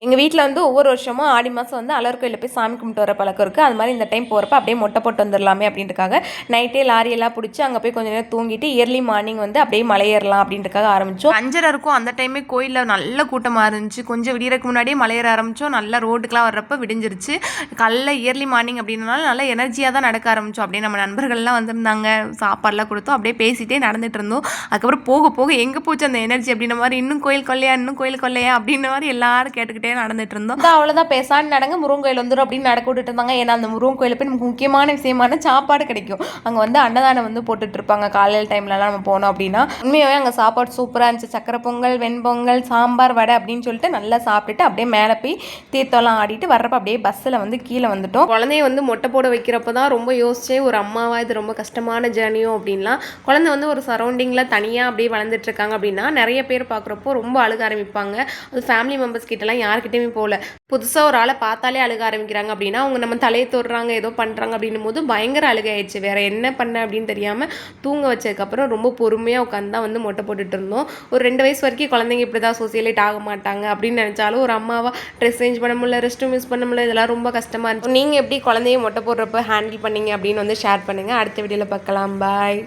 எங்கள் வீட்டில் வந்து ஒவ்வொரு வருஷமும் ஆடி மாதம் வந்து அழகர் கோயிலில் போய் சாமி கும்பிட்டு வர பழக்கம் இருக்குது. அது மாதிரி இந்த டைம் போகிறப்ப அப்படியே மொட்டை போட்டு வந்துடலாமே அப்படின்றக்காக நைட்டே லாரியெல்லாம் பிடிச்சி அங்கே போய் கொஞ்சம் நேரம் தூங்கிட்டு இயர்லி மார்னிங் வந்து அப்படியே மலையேறலாம் அப்படின்றக்காக ஆரம்பித்தோம். 5:30 இருக்கும். அந்த டைமே கோயிலில் நல்ல கூட்டமாக இருந்துச்சு. கொஞ்சம் விடியறதுக்கு முன்னாடியே மலையேற ஆரம்பித்தோம். நல்லா ரோட்டுக்கெலாம் வர்றப்ப விடிஞ்சிருச்சு. காலைல இயர்லி மார்னிங் அப்படின்றனால நல்லா எனர்ஜியாக தான் நடக்க ஆரம்பித்தோம். அப்படியே நம்ம நண்பர்கள்லாம் வந்திருந்தாங்க, சாப்பாடெலாம் கொடுத்தோம். அப்படியே பேசிகிட்டே நடந்துட்டு இருந்தோம். அதுக்கப்புறம் போக போக எங்கே போச்சு அந்த எனர்ஜி அப்படின்ற மாதிரி, இன்னும் கோயில் கொள்ளையா, இன்னும் கோயில் கொள்ளையா அப்படின்ற மாதிரி எல்லாரும் கேட்டுக்கிட்டே நடந்துட்டு இருந்தோம். அவ்வளோதான், பேசான்னு நடங்க, முருகன் கோயில் வந்துடும் அப்படின்னு நடக்க விட்டுட்டு இருந்தாங்க. ஏன்னா அந்த முருகன் கோயிலில் போய் நமக்கு முக்கியமான விஷயமான சாப்பாடு கிடைக்கும். அங்கே வந்து அன்னதானம் வந்து போட்டுட்டு இருப்பாங்க காலையில் டைம்லலாம் நம்ம போனோம் அப்படின்னா. உண்மையாகவே அங்கே சாப்பாடு சூப்பராக இருந்துச்சு. சக்கரை பொங்கல், வெண்பொங்கல், சாம்பார், வடை அப்படின்னு சொல்லிட்டு நல்லா சாப்பிட்டுட்டு அப்படியே மேலே போய் தீர்த்தம்லாம் ஆடிட்டு வர்றப்ப அப்படியே பஸ்ஸில் வந்து கீழே வந்துட்டோம். குழந்தைய வந்து மொட்டை போட வைக்கிறப்ப தான் ரொம்ப யோசிச்சே, ஒரு அம்மாவா இது ரொம்ப கஷ்டமான ஜேர்னியும் அப்படின்லாம். குழந்தை வந்து ஒரு சரௌண்டிங்கில் தனியாக அப்படியே வளர்ந்துட்டு இருக்காங்க அப்படின்னா நிறைய பேர் பார்க்குறப்போ ரொம்ப அழுக ஆரம்பிப்பாங்க. அது ஃபேமிலி மெம்பர்ஸ் கிட்டலாம் யார்கிட்டையுமே போகல. புதுசாக ஒரு ஆளை பார்த்தாலே அழுக ஆரம்பிக்கிறாங்க அப்படின்னா அவங்க நம்ம தலையை தொடுறாங்க, ஏதோ பண்ணுறாங்க அப்படின்னும் போது பயங்கர அழுக ஆயிடுச்சு. வேறு என்ன பண்ண அப்படின்னு தெரியாமல் தூங்க வச்சதுக்கப்புறம் ரொம்ப பொறுமையாக உட்காந்து தான் வந்து மொட்டை போட்டுட்டு இருந்தோம். ஒரு 2 வயசு வரைக்கும் குழந்தைங்க இப்படி தான் சோசியலைட் ஆக மாட்டாங்க அப்படின்னு நினச்சாலும், ஒரு அம்மாவா ட்ரெஸ் சேஞ்ச் பண்ண முடியல, ரெஸ்ட்டும் யூஸ் பண்ண முடியல, இதெல்லாம் ரொம்ப கஷ்டமாக இருந்துச்சு. நீங்கள் எப்படி குழந்தைய மொட்டை போடுறப்ப ஹேண்டில் பண்ணீங்க அப்படின்னு வந்து ஷேர் பண்ணுங்கள். அடுத்த வீடியோவில் பார்க்கலாம். பாய்.